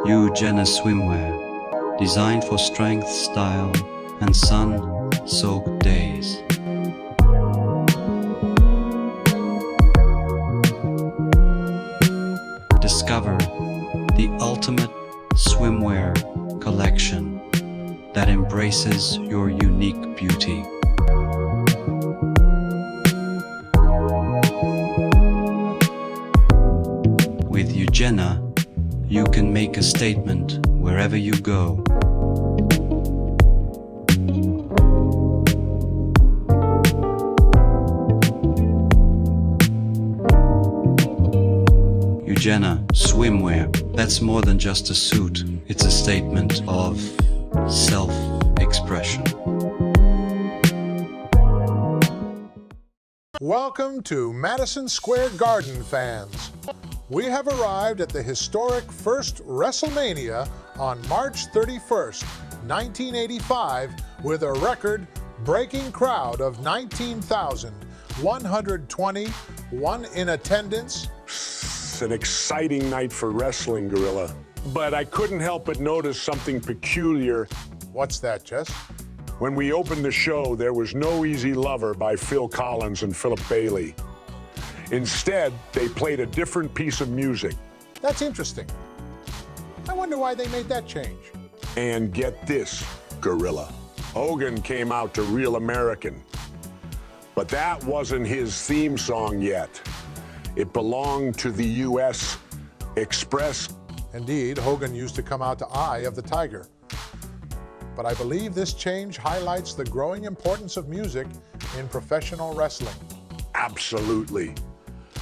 Jenna Swimwear, designed for strength, style, and sun-soaked days. Discover the ultimate swimwear collection that embraces your unique beauty. With Jenna, you can make a statement wherever you go. Jenna Swimwear, that's more than just a suit. It's a statement of self-expression. Welcome to Madison Square Garden, fans. We have arrived at the historic first Wrestlemania on March 31st, 1985, with a record-breaking crowd of 19,120, one in attendance. An exciting night for wrestling, Gorilla. But I couldn't help but notice something peculiar. What's that, Jess? When we opened the show, there was no Easy Lover by Phil Collins and Philip Bailey. Instead, they played a different piece of music. That's interesting. I wonder why they made that change. And get this, Gorilla. Hogan came out to Real American. But that wasn't his theme song yet. It belonged to the U.S. Express. Indeed, Hogan used to come out to Eye of the Tiger. But I believe this change highlights the growing importance of music in professional wrestling. Absolutely.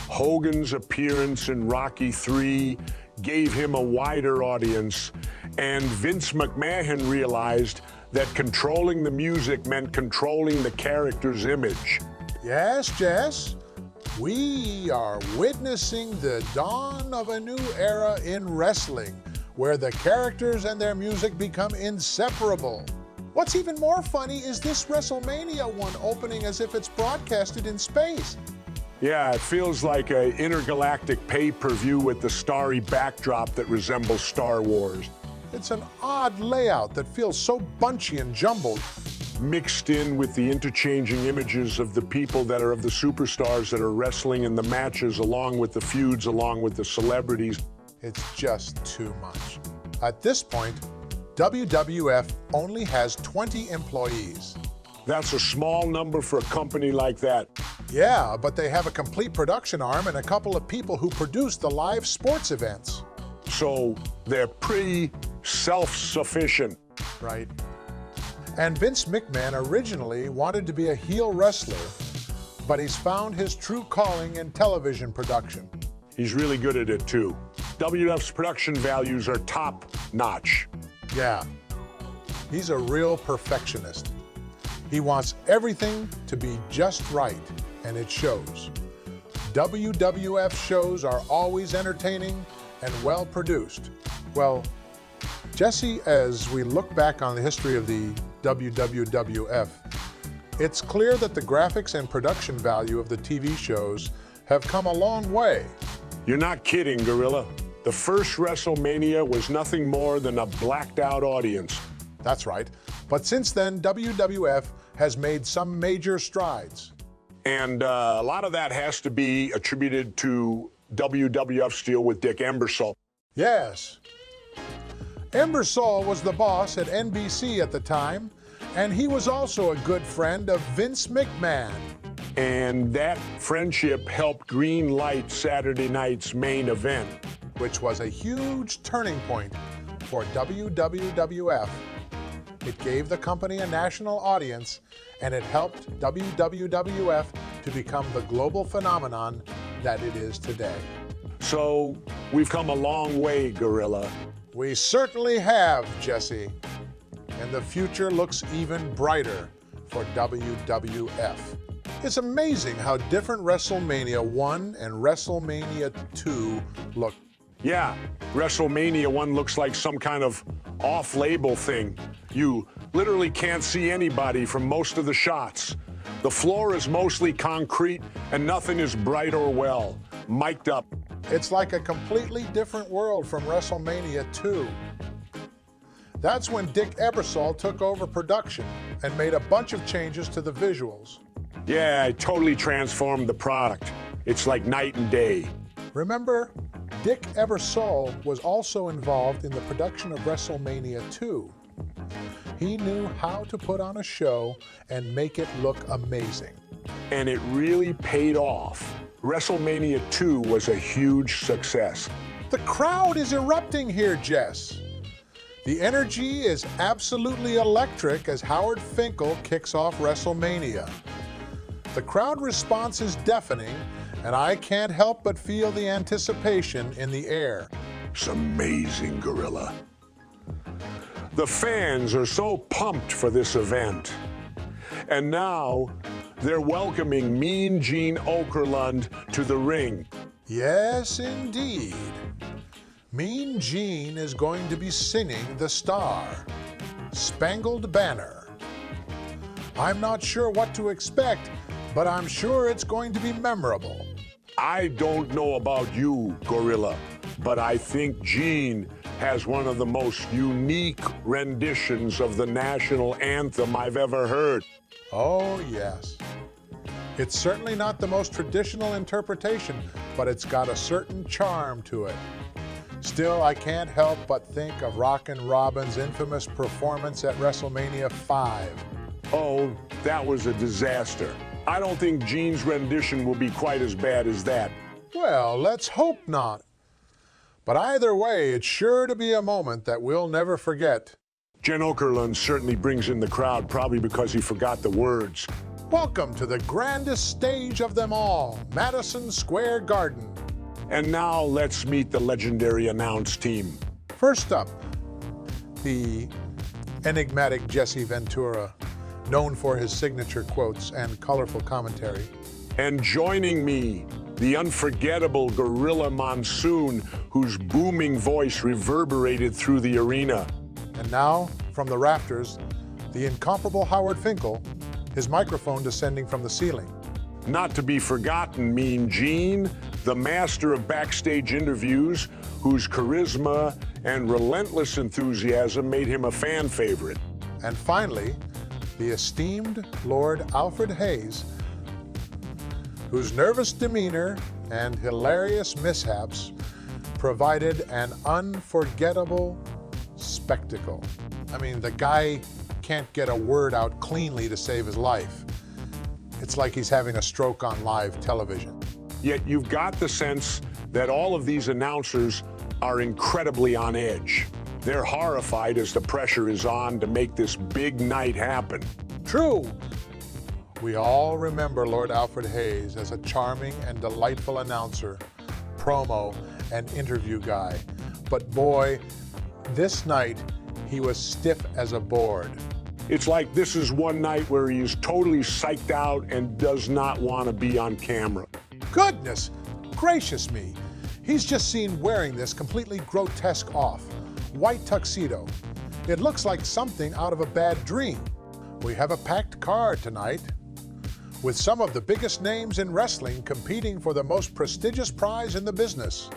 Hogan's appearance in Rocky III gave him a wider audience, and Vince McMahon realized that controlling the music meant controlling the character's image. Yes, Jess. We are witnessing the dawn of a new era in wrestling, where the characters and their music become inseparable. What's even more funny is this WrestleMania one opening as if it's broadcasted in space. Yeah, it feels like an intergalactic pay-per-view with the starry backdrop that resembles Star Wars. It's an odd layout that feels so bunchy and jumbled. Mixed in with the interchanging images of the people that are of the superstars that are wrestling in the matches, along with the feuds, along with the celebrities. It's just too much. At this point, WWF only has 20 employees. That's a small number for a company like that. Yeah, but they have a complete production arm and a couple of people who produce the live sports events. So they're pretty self-sufficient. Right. And Vince McMahon originally wanted to be a heel wrestler, but he's found his true calling in television production. He's really good at it too. WWF's production values are top-notch. Yeah, he's a real perfectionist. He wants everything to be just right, and it shows. WWF shows are always entertaining and well-produced. Well, Jesse, as we look back on the history of the WWF, it's clear that the graphics and production value of the TV shows have come a long way. You're not kidding, Gorilla. The first WrestleMania was nothing more than a blacked-out audience. That's right. But since then, WWF has made some major strides. And a lot of that has to be attributed to WWF's deal with Dick Ebersol. Yes. Ebersol was the boss at NBC at the time, and he was also a good friend of Vince McMahon. And that friendship helped green light Saturday night's main event, which was a huge turning point for WWF. It gave the company a national audience, and it helped WWF to become the global phenomenon that it is today. So we've come a long way, Gorilla. We certainly have, Jesse. And the future looks even brighter for WWF. It's amazing how different WrestleMania 1 and WrestleMania 2 look. Yeah, WrestleMania 1 looks like some kind of off-label thing. You literally can't see anybody from most of the shots. The floor is mostly concrete and nothing is bright or well mic'd up. It's like a completely different world from WrestleMania 2. That's when Dick Ebersol took over production and made a bunch of changes to the visuals. Yeah, I totally transformed the product. It's like night and day. Remember, Dick Ebersol was also involved in the production of WrestleMania 2. He knew how to put on a show and make it look amazing. And it really paid off. WrestleMania 2 was a huge success. The crowd is erupting here, Jess. The energy is absolutely electric as Howard Finkel kicks off WrestleMania. The crowd response is deafening, and I can't help but feel the anticipation in the air. It's amazing, Gorilla. The fans are so pumped for this event. And now, they're welcoming Mean Gene Okerlund to the ring. Yes, indeed. Mean Gene is going to be singing the Star Spangled Banner. I'm not sure what to expect, but I'm sure it's going to be memorable. I don't know about you, Gorilla, but I think Gene has one of the most unique renditions of the national anthem I've ever heard. Oh, yes. It's certainly not the most traditional interpretation, but it's got a certain charm to it. Still, I can't help but think of Rockin' Robin's infamous performance at WrestleMania 5. Oh, that was a disaster. I don't think Gene's rendition will be quite as bad as that. Well, let's hope not. But either way, it's sure to be a moment that we'll never forget. Jen Okerlund certainly brings in the crowd, probably because he forgot the words. Welcome to the grandest stage of them all, Madison Square Garden. And now let's meet the legendary announce team. First up, the enigmatic Jesse Ventura, known for his signature quotes and colorful commentary. And joining me, the unforgettable Gorilla Monsoon, whose booming voice reverberated through the arena. And now, from the rafters, the incomparable Howard Finkel, his microphone descending from the ceiling. Not to be forgotten, Mean Gene, the master of backstage interviews, whose charisma and relentless enthusiasm made him a fan favorite. And finally, the esteemed Lord Alfred Hayes, whose nervous demeanor and hilarious mishaps provided an unforgettable spectacle. I mean, the guy can't get a word out cleanly to save his life. It's like he's having a stroke on live television. Yet you've got the sense that all of these announcers are incredibly on edge. They're horrified as the pressure is on to make this big night happen. True. We all remember Lord Alfred Hayes as a charming and delightful announcer, promo, and interview guy. But boy, this night, he was stiff as a board. It's like this is one night where he is totally psyched out and does not want to be on camera. Goodness gracious me. He's just seen wearing this completely grotesque white tuxedo. It looks like something out of a bad dream. We have a packed card tonight, with some of the biggest names in wrestling competing for the most prestigious prize in the business.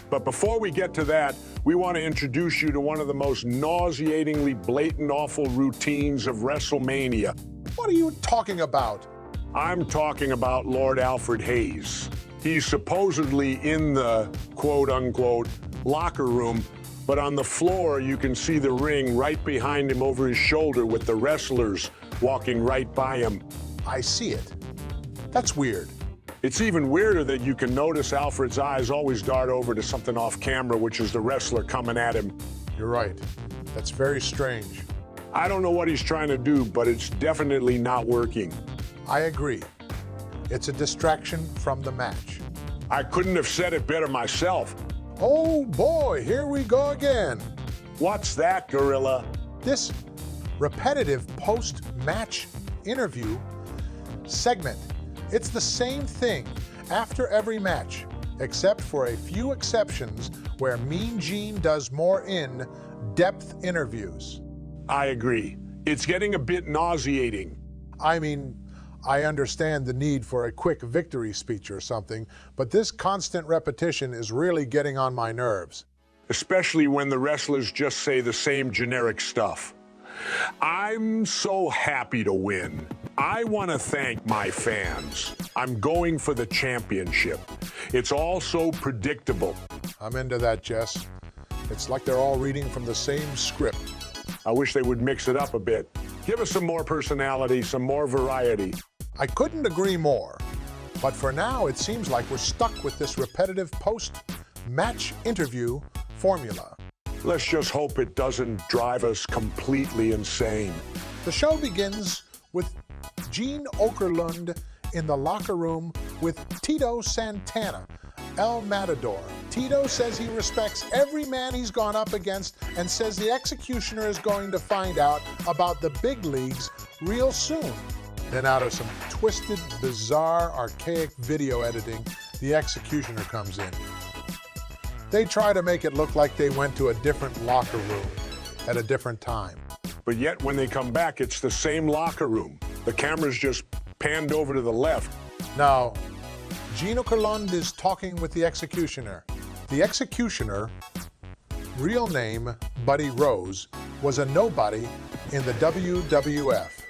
But before we get to that, we want to introduce you to one of the most nauseatingly blatant, awful routines of WrestleMania. What are you talking about? I'm talking about Lord Alfred Hayes. He's supposedly in the quote-unquote locker room, but on the floor you can see the ring right behind him over his shoulder with the wrestlers walking right by him. I see it. That's weird. It's even weirder that you can notice Alfred's eyes always dart over to something off camera, which is the wrestler coming at him. You're right. That's very strange. I don't know what he's trying to do, but it's definitely not working. I agree. It's a distraction from the match. I couldn't have said it better myself. Oh boy, here we go again. What's that, Gorilla? This repetitive post-match interview segment. It's the same thing after every match, except for a few exceptions where Mean Gene does more in-depth interviews. I agree. It's getting a bit nauseating. I mean, I understand the need for a quick victory speech or something, but this constant repetition is really getting on my nerves. Especially when the wrestlers just say the same generic stuff. I'm so happy to win. I want to thank my fans. I'm going for the championship. It's all so predictable. I'm into that, Jess. It's like they're all reading from the same script. I wish they would mix it up a bit. Give us some more personality, some more variety. I couldn't agree more. But for now, it seems like we're stuck with this repetitive post-match interview formula. Let's just hope it doesn't drive us completely insane. The show begins with Gene Okerlund in the locker room with Tito Santana, El Matador. Tito says he respects every man he's gone up against and says the Executioner is going to find out about the big leagues real soon. Then out of some twisted, bizarre, archaic video editing, the Executioner comes in. They try to make it look like they went to a different locker room at a different time. But yet when they come back, it's the same locker room. The camera's just panned over to the left. Now, Gene Okerlund is talking with the Executioner. The Executioner, real name Buddy Rose, was a nobody in the WWF.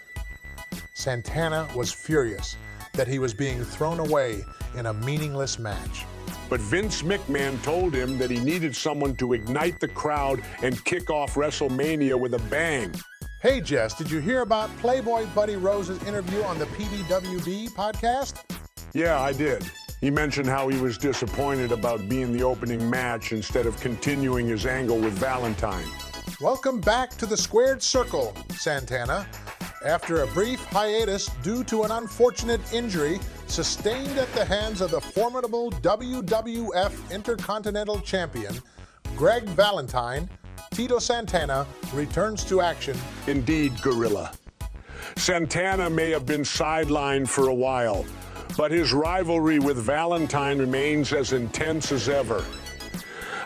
Santana was furious that he was being thrown away in a meaningless match. But Vince McMahon told him that he needed someone to ignite the crowd and kick off WrestleMania with a bang. Hey Jess, did you hear about Playboy Buddy Rose's interview on the PDWB podcast? Yeah, I did. He mentioned how he was disappointed about being the opening match instead of continuing his angle with Valentine. Welcome back to the squared circle, Santana. After a brief hiatus due to an unfortunate injury sustained at the hands of the formidable WWF Intercontinental Champion, Greg Valentine, Tito Santana returns to action. Indeed, Gorilla. Santana may have been sidelined for a while, but his rivalry with Valentine remains as intense as ever.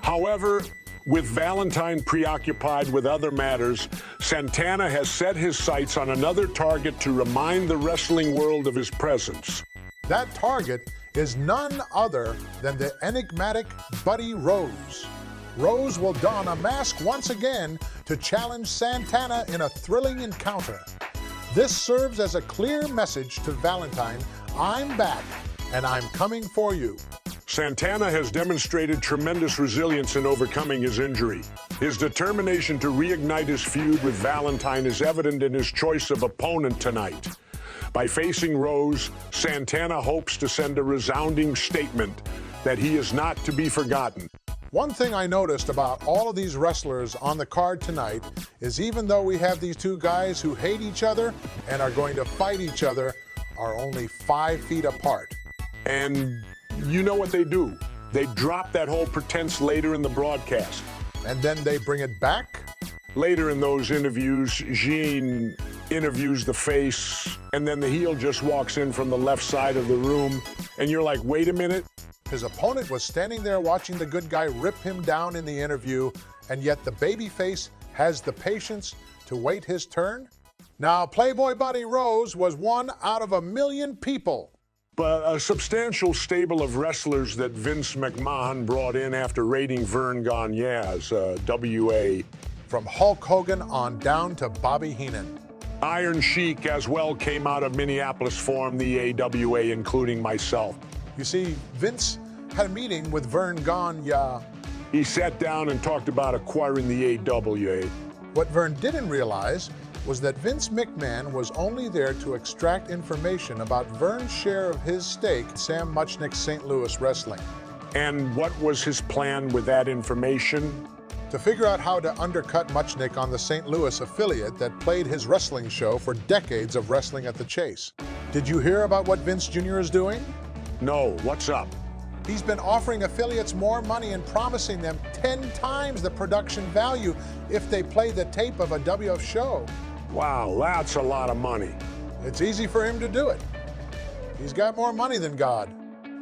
However, with Valentine preoccupied with other matters, Santana has set his sights on another target to remind the wrestling world of his presence. That target is none other than the enigmatic Buddy Rose. Rose will don a mask once again to challenge Santana in a thrilling encounter. This serves as a clear message to Valentine, I'm back, and I'm coming for you. Santana has demonstrated tremendous resilience in overcoming his injury. His determination to reignite his feud with Valentine is evident in his choice of opponent tonight. By facing Rose, Santana hopes to send a resounding statement that he is not to be forgotten. One thing I noticed about all of these wrestlers on the card tonight is even though we have these two guys who hate each other and are going to fight each other, are only 5 feet apart. And you know what they do. They drop that whole pretense later in the broadcast. And then they bring it back? Later in those interviews, Gene interviews the face, and then the heel just walks in from the left side of the room, and you're like, wait a minute. His opponent was standing there watching the good guy rip him down in the interview, and yet the babyface has the patience to wait his turn? Now, Playboy Buddy Rose was one out of 1 million people. But a substantial stable of wrestlers that Vince McMahon brought in after raiding Vern Gagne's WA. From Hulk Hogan on down to Bobby Heenan. Iron Sheik as well came out of Minneapolis, formed the AWA, including myself. You see, Vince had a meeting with Vern Gagne. He sat down and talked about acquiring the AWA. What Vern didn't realize was that Vince McMahon was only there to extract information about Vern's share of his stake in Sam Muchnick's St. Louis Wrestling. And what was his plan with that information? To figure out how to undercut Muchnick on the St. Louis affiliate that played his wrestling show for decades of Wrestling at the Chase. Did you hear about what Vince Jr. is doing? No, what's up? He's been offering affiliates more money and promising them 10 times the production value if they play the tape of a WF show. Wow, that's a lot of money. It's easy for him to do it. He's got more money than God.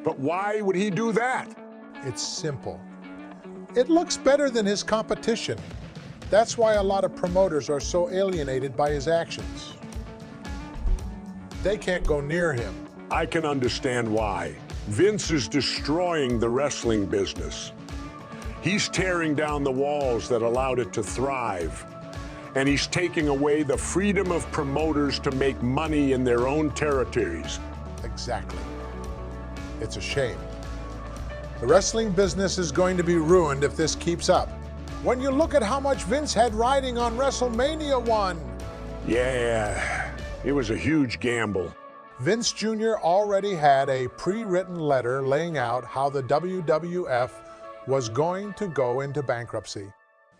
But why would he do that? It's simple. It looks better than his competition. That's why a lot of promoters are so alienated by his actions. they can't go near him. I can understand why. Vince is destroying the wrestling business. He's tearing down the walls that allowed it to thrive. And he's taking away the freedom of promoters to make money in their own territories. Exactly. It's a shame. The wrestling business is going to be ruined if this keeps up. When you look at how much Vince had riding on Wrestlemania 1. Yeah, it was a huge gamble. Vince Jr. already had a pre-written letter laying out how the WWF was going to go into bankruptcy.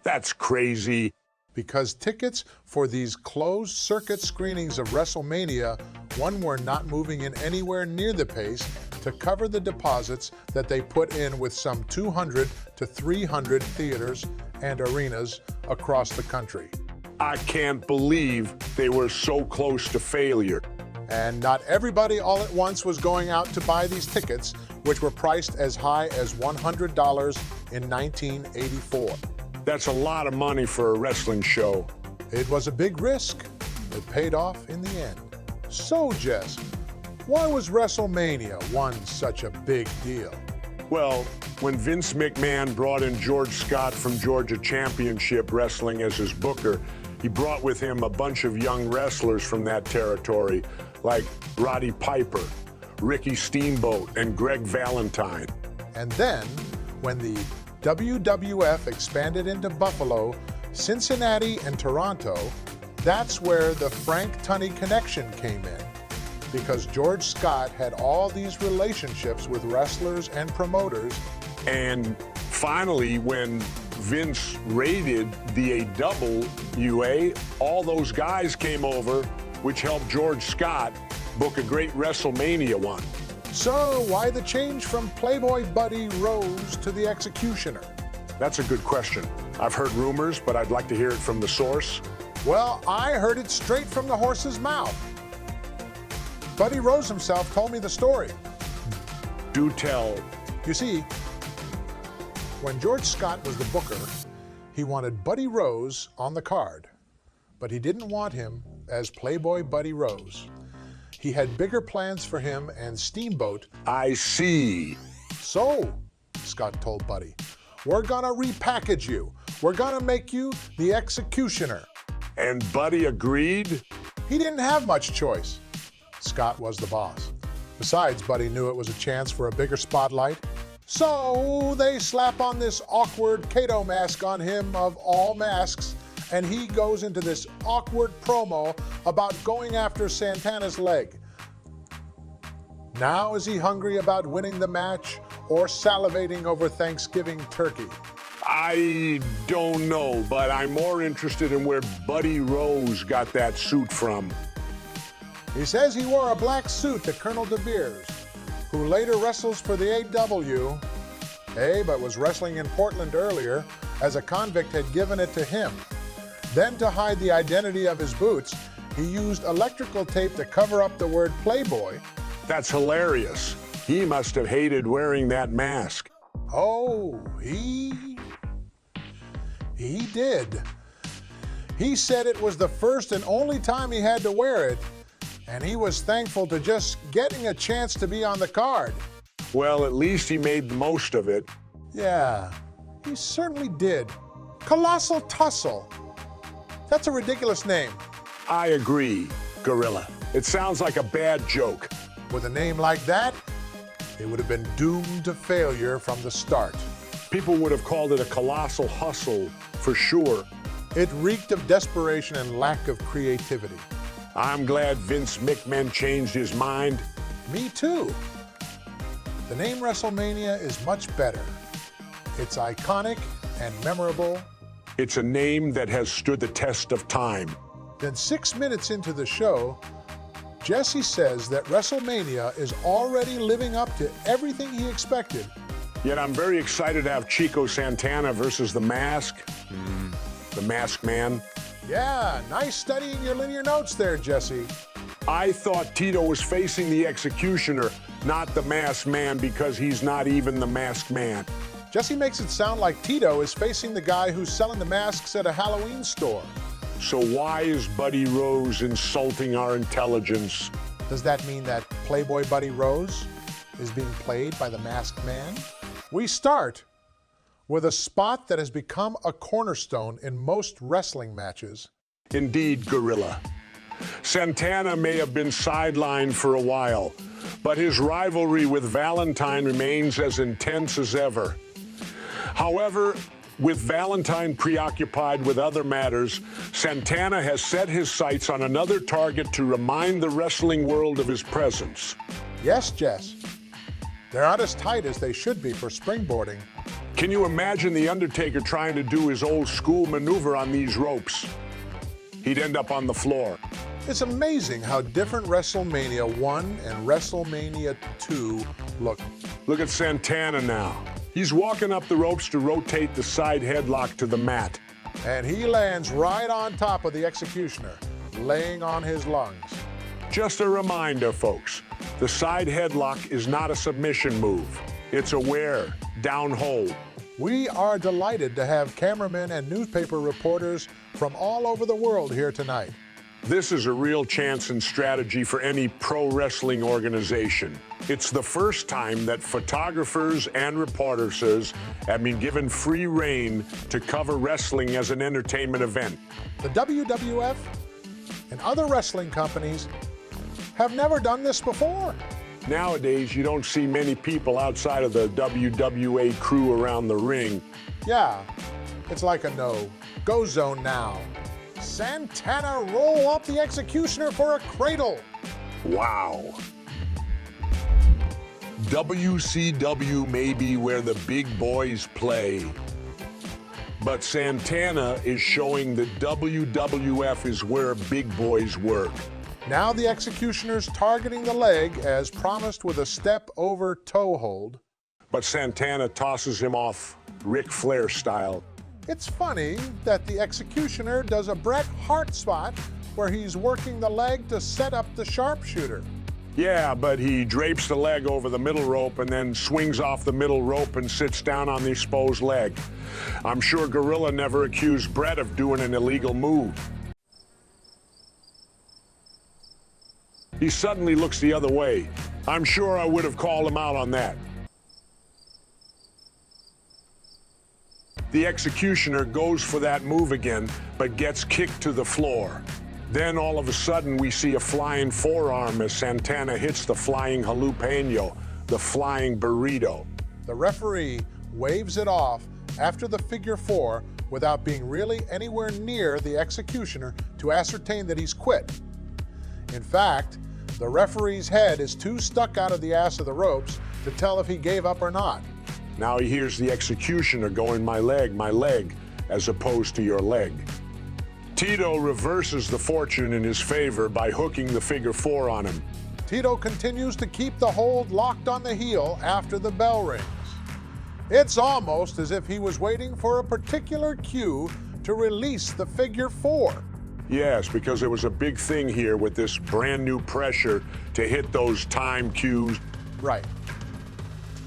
That's crazy. Because tickets for these closed-circuit screenings of WrestleMania, one, were not moving in anywhere near the pace to cover the deposits that they put in with some 200 to 300 theaters and arenas across the country. I can't believe they were so close to failure. And not everybody all at once was going out to buy these tickets, which were priced as high as $100 in 1984. That's a lot of money for a wrestling show. It was a big risk. It paid off in the end. So, Jess, why was Wrestlemania 1 such a big deal? Well, when Vince McMahon brought in George Scott from Georgia Championship Wrestling as his booker, he brought with him a bunch of young wrestlers from that territory, like Roddy Piper, Ricky Steamboat, and Greg Valentine. And then, when the WWF expanded into Buffalo, Cincinnati, and Toronto, that's where the Frank Tunney connection came in. Because George Scott had all these relationships with wrestlers and promoters. And finally, when Vince raided the AWA, all those guys came over, which helped George Scott book a great Wrestlemania 1. So why the change from Playboy Buddy Rose to the Executioner? That's a good question. I've heard rumors, but I'd like to hear it from the source. Well, I heard it straight from the horse's mouth. Buddy Rose himself told me the story. Do tell. You see, when George Scott was the booker, he wanted Buddy Rose on the card, but he didn't want him as Playboy Buddy Rose. He had bigger plans for him and Steamboat. I see. So, Scott told Buddy, we're gonna repackage you. We're gonna make you the Executioner. And Buddy agreed? He didn't have much choice. Scott was the boss. Besides, Buddy knew it was a chance for a bigger spotlight. So they slap on this awkward Kato mask on him of all masks, and he goes into this awkward promo about going after Santana's leg. Now is he hungry about winning the match or salivating over Thanksgiving turkey? I don't know, but I'm more interested in where Buddy Rose got that suit from. He says he wore a black suit to Colonel De Beers, who later wrestles for the AW, but was wrestling in Portland earlier, as a convict had given it to him. Then, to hide the identity of his boots, he used electrical tape to cover up the word Playboy. That's hilarious. He must have hated wearing that mask. Oh, he did. He said it was the first and only time he had to wear it, and he was thankful to just getting a chance to be on the card. Well, at least he made the most of it. Yeah, he certainly did. Colossal Tussle. That's a ridiculous name. I agree, Gorilla. It sounds like a bad joke. With a name like that, it would have been doomed to failure from the start. People would have called it a colossal hustle, for sure. It reeked of desperation and lack of creativity. I'm glad Vince McMahon changed his mind. Me too. The name WrestleMania is much better. It's iconic and memorable. It's a name that has stood the test of time. Then 6 minutes into the show, Jesse says that WrestleMania is already living up to everything he expected. Yet I'm very excited to have Chico Santana versus The Mask. The Masked Man. Yeah, nice studying your linear notes there, Jesse. I thought Tito was facing the Executioner, not the Masked Man, because he's not even the Masked Man. Jesse makes it sound like Tito is facing the guy who's selling the masks at a Halloween store. So why is Buddy Rose insulting our intelligence? Does that mean that Playboy Buddy Rose is being played by the Masked Man? We start with a spot that has become a cornerstone in most wrestling matches. Indeed, Gorilla. Santana may have been sidelined for a while, but his rivalry with Valentine remains as intense as ever. However, with Valentine preoccupied with other matters, Santana has set his sights on another target to remind the wrestling world of his presence. Yes, Jess. They're not as tight as they should be for springboarding. Can you imagine The Undertaker trying to do his old school maneuver on these ropes? He'd end up on the floor. It's amazing how different WrestleMania 1 and WrestleMania 2 look. Look at Santana now. He's walking up the ropes to rotate the side headlock to the mat. And he lands right on top of the Executioner, laying on his lungs. Just a reminder, folks, the side headlock is not a submission move. It's a wear, down hold. We are delighted to have cameramen and newspaper reporters from all over the world here tonight. This is a real chance and strategy for any pro wrestling organization. It's the first time that photographers and reporters have been given free rein to cover wrestling as an entertainment event. The WWF and other wrestling companies have never done this before. Nowadays, you don't see many people outside of the WWA crew around the ring. Yeah, it's like a no-go zone now. Santana roll up the Executioner for a cradle. Wow. WCW may be where the big boys play, but Santana is showing that WWF is where big boys work. Now the Executioner's targeting the leg as promised with a step over toe hold. But Santana tosses him off Ric Flair style. It's funny that the Executioner does a Bret Hart spot where he's working the leg to set up the sharpshooter. Yeah, but he drapes the leg over the middle rope and then swings off the middle rope and sits down on the exposed leg. I'm sure Gorilla never accused Bret of doing an illegal move. He suddenly looks the other way. I'm sure I would have called him out on that. The Executioner goes for that move again, but gets kicked to the floor. Then all of a sudden we see a flying forearm as Santana hits the flying jalapeno, the flying burrito. The referee waves it off after the figure four without being really anywhere near the Executioner to ascertain that he's quit. In fact, the referee's head is too stuck out of the ass of the ropes to tell if he gave up or not. Now he hears the Executioner going, my leg, as opposed to your leg. Tito reverses the fortune in his favor by hooking the figure four on him. Tito continues to keep the hold locked on the heel after the bell rings. It's almost as if he was waiting for a particular cue to release the figure four. Yes, because there was a big thing here with this brand new pressure to hit those time cues. Right.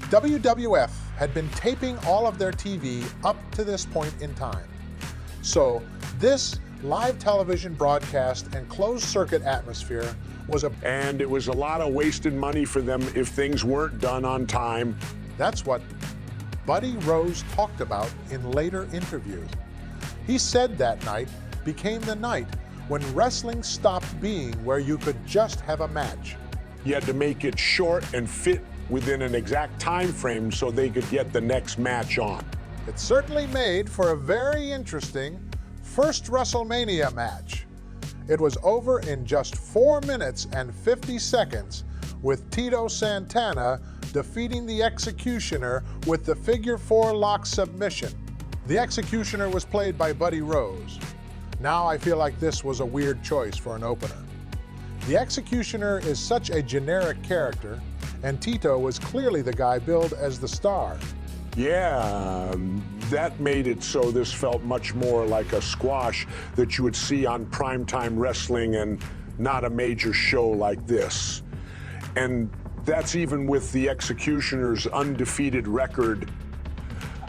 WWF had been taping all of their TV up to this point in time. So this live television broadcast and closed circuit atmosphere was And it was a lot of wasted money for them if things weren't done on time. That's what Buddy Rose talked about in later interviews. He said that night became the night when wrestling stopped being where you could just have a match. You had to make it short and fit within an exact time frame so they could get the next match on. It certainly made for a very interesting first WrestleMania match. It was over in just 4 minutes and 50 seconds with Tito Santana defeating the Executioner with the figure four lock submission. The Executioner was played by Buddy Rose. Now I feel like this was a weird choice for an opener. The Executioner is such a generic character, and Tito was clearly the guy billed as the star. Yeah, that made it so this felt much more like a squash that you would see on primetime wrestling and not a major show like this. And that's even with the Executioner's undefeated record.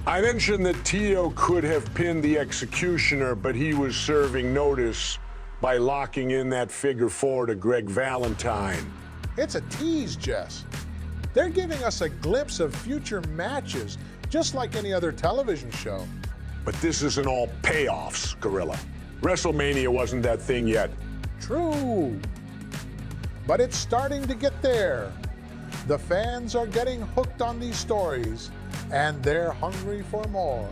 I mentioned that Tito could have pinned the Executioner, but he was serving notice by locking in that figure four to Greg Valentine. It's a tease, Jess. They're giving us a glimpse of future matches, just like any other television show. But this isn't all payoffs, Gorilla. WrestleMania wasn't that thing yet. True. But it's starting to get there. The fans are getting hooked on these stories, and they're hungry for more.